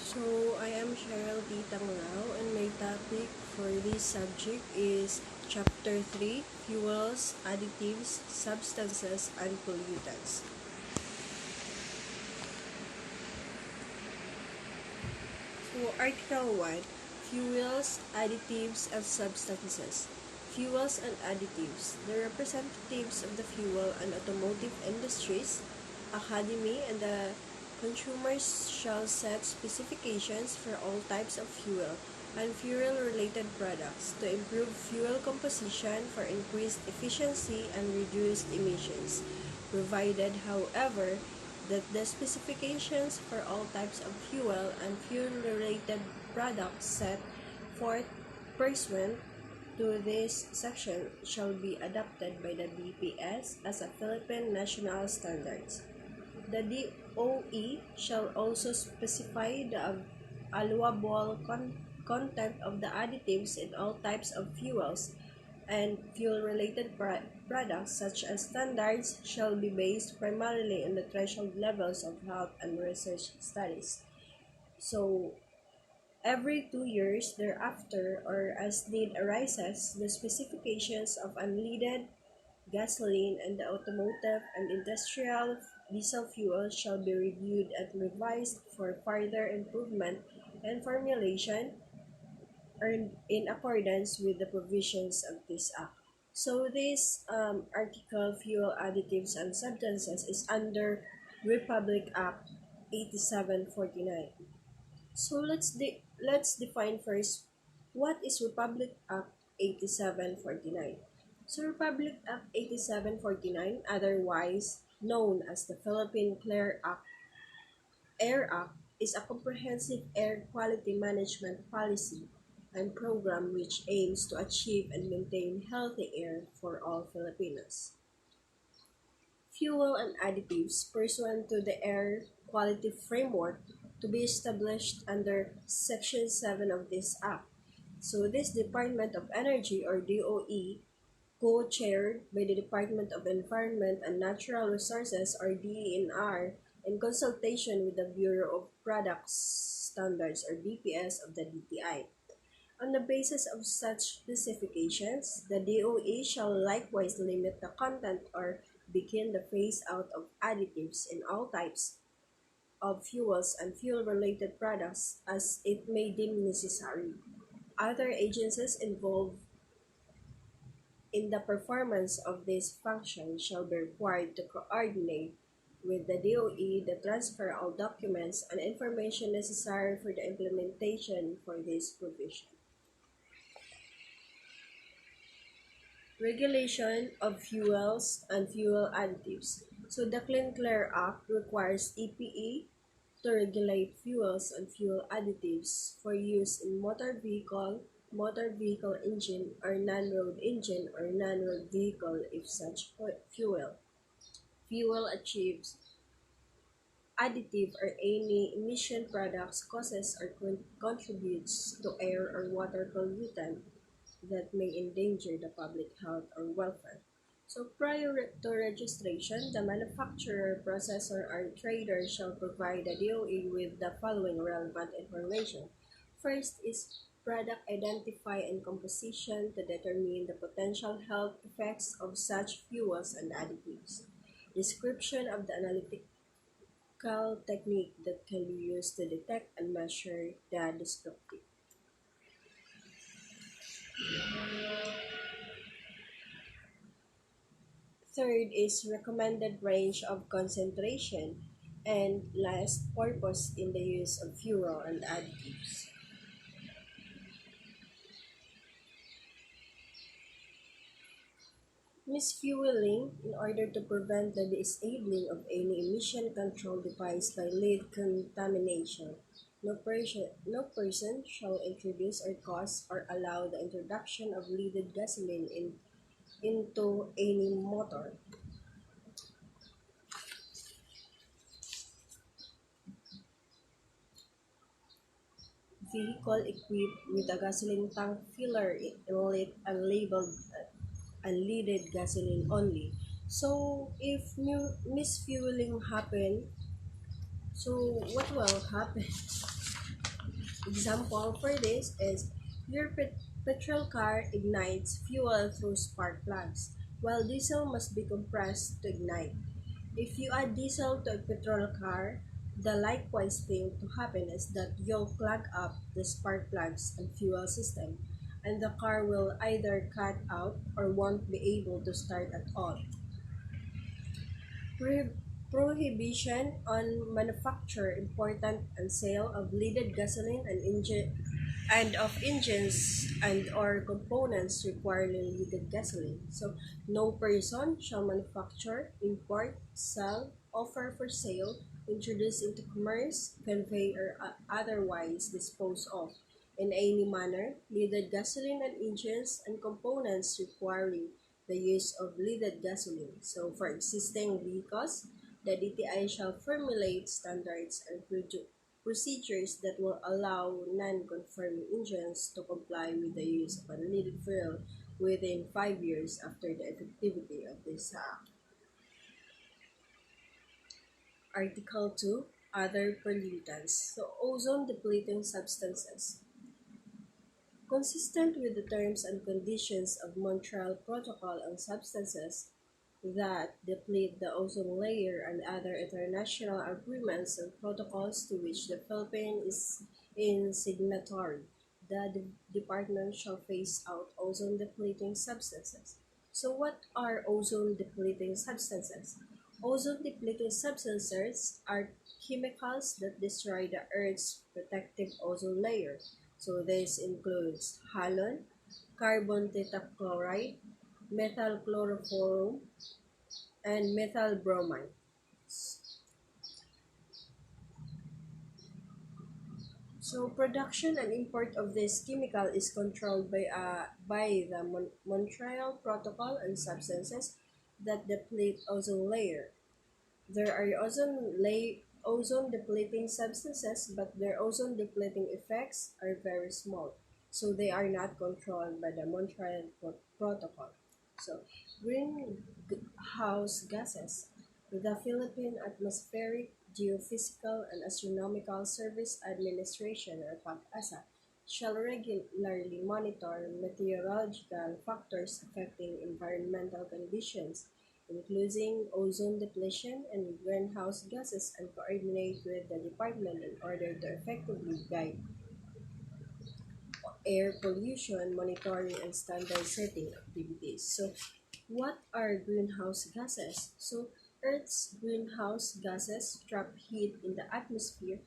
So, I am Cheryl D. Tanglao, and my topic for this subject is Chapter 3, Fuels, Additives, Substances, and Pollutants. So, Article 1, Fuels, Additives, and Substances. Fuels and additives. The representatives of the fuel and automotive industries, academy, and the consumers shall set specifications for all types of fuel and fuel-related products to improve fuel composition for increased efficiency and reduced emissions, provided, however, that the specifications for all types of fuel and fuel-related products set forth pursuant to this section shall be adopted by the DPS as a Philippine national standards. The DOE shall also specify the allowable content of the additives in all types of fuels and fuel-related products such as standards shall be based primarily on the threshold levels of health and research studies. So, every 2 years thereafter, or as need arises, the specifications of unleaded gasoline and the automotive and industrial diesel fuel shall be reviewed and revised for further improvement and formulation in accordance with the provisions of this act. So this article, Fuel Additives and Substances, is under Republic Act 8749. So let's define first what is Republic Act 8749. So Republic Act 8749, otherwise known as the Philippine Air Act, is a comprehensive air quality management policy and program which aims to achieve and maintain healthy air for all Filipinos. Fuel and additives pursuant to the Air Quality Framework to be established under Section 7 of this Act. So this Department of Energy, or DOE, co-chaired by the Department of Environment and Natural Resources, or DENR, in consultation with the Bureau of Products Standards, or BPS, of the DTI. On the basis of such specifications, the DOE shall likewise limit the content or begin the phase-out of additives in all types of fuels and fuel-related products as it may deem necessary. Other agencies involved in the performance of this function shall be required to coordinate with the DOE the transfer of documents and information necessary for the implementation for this provision. Regulation of fuels and fuel additives. So the Clean Clear Act requires EPA to regulate fuels and fuel additives for use in motor vehicle engine, or non-road engine, or non-road vehicle if such fuel achieves additive or any emission products causes or contributes to air or water pollutant that may endanger the public health or welfare. So prior to registration, the manufacturer, processor, or trader shall provide the DOE with the following relevant information. First is product identify and composition to determine the potential health effects of such fuels and additives. Description of the analytical technique that can be used to detect and measure the descriptive. Third is recommended range of concentration, and last, purpose in the use of fuel and additives. Misfueling in order to prevent the disabling of any emission control device by lead contamination. No person shall introduce or cause or allow the introduction of leaded gasoline into any motor. Vehicle equipped with a gasoline tank filler inlet and labeled unleaded gasoline only. So if misfueling happen, so what will happen? Example for this is your petrol car ignites fuel through spark plugs, while diesel must be compressed to ignite. If you add diesel to a petrol car, the likewise thing to happen is that you'll clog up the spark plugs and fuel system, and the car will either cut out or won't be able to start at all. Pro- Prohibition on manufacture, import, and sale of leaded gasoline and of engines and or components requiring leaded gasoline. So no person shall manufacture, import, sell, offer for sale, introduce into commerce, convey or otherwise dispose of in any manner leaded gasoline and engines and components requiring the use of leaded gasoline. So for existing vehicles, the DTI shall formulate standards and procedures that will allow non-conforming engines to comply with the use of unleaded fuel within 5 years after the effectivity of this act. Article 2. Other pollutants. So ozone depleting substances. Consistent with the terms and conditions of Montreal Protocol on substances that deplete the ozone layer and other international agreements and protocols to which the Philippines is in signatory, the department shall phase out ozone depleting substances. So, what are ozone depleting substances? Ozone depleting substances are chemicals that destroy the Earth's protective ozone layer. So, this includes halon, carbon tetrachloride, methyl chloroform, and methyl bromide. So production and import of this chemical is controlled by the Montreal Protocol on substances that deplete ozone layer. There are ozone depleting substances, but their ozone depleting effects are very small, so they are not controlled by the Montreal Protocol. So, greenhouse gases. The Philippine Atmospheric, Geophysical, and Astronomical Service Administration, or PAGASA, shall regularly monitor meteorological factors affecting environmental conditions, including ozone depletion and greenhouse gases, and coordinate with the department in order to effectively guide air pollution monitoring and standard setting activities. So, what are greenhouse gases? So, Earth's greenhouse gases trap heat in the atmosphere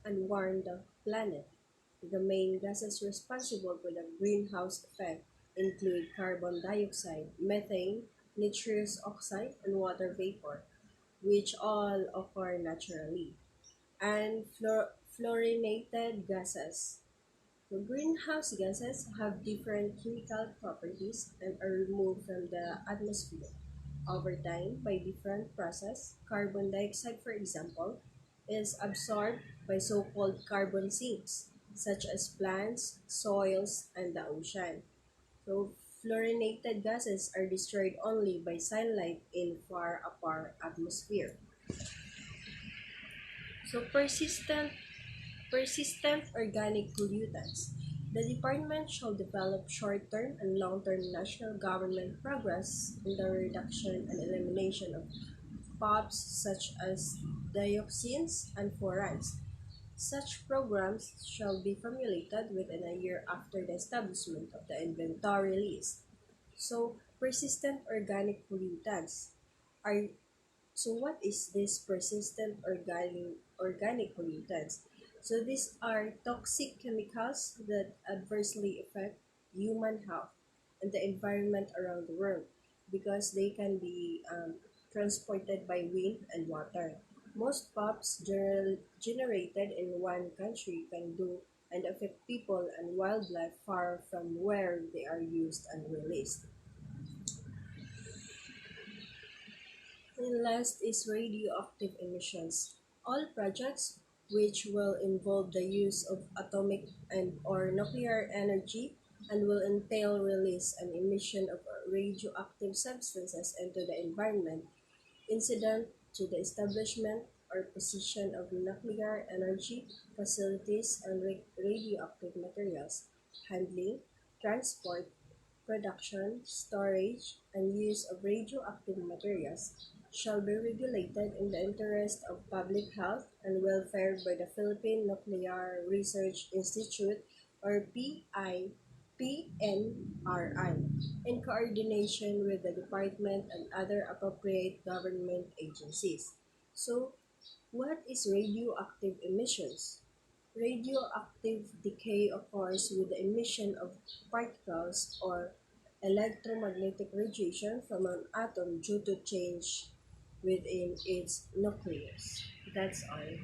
and warm the planet. The main gases responsible for the greenhouse effect include carbon dioxide, methane, nitrous oxide, and water vapor, which all occur naturally, and fluorinated gases. So greenhouse gases have different chemical properties and are removed from the atmosphere over time by different process. Carbon dioxide, for example, is absorbed by so-called carbon sinks, such as plants, soils, and the ocean. So fluorinated gases are destroyed only by sunlight in far apart atmosphere. So persistent organic pollutants. The department shall develop short-term and long-term national government progress in the reduction and elimination of POPs such as dioxins and furans. Such programs shall be formulated within a year after the establishment of the inventory list. So, persistent organic pollutants are what is this persistent organic pollutants? So these are toxic chemicals that adversely affect human health and the environment around the world because they can be transported by wind and water. Most POPs generated in one country can do and affect people and wildlife far from where they are used and released. And last is radioactive emissions. All projects which will involve the use of atomic and or nuclear energy and will entail release and emission of radioactive substances into the environment incident to the establishment or position of nuclear energy facilities and radioactive materials, handling, transport, production, storage, and use of radioactive materials shall be regulated in the interest of public health and welfare by the Philippine Nuclear Research Institute or PNRI in coordination with the department and other appropriate government agencies. So, what is radioactive emissions? Radioactive decay occurs with the emission of particles or electromagnetic radiation from an atom due to change within its nucleus. That's all.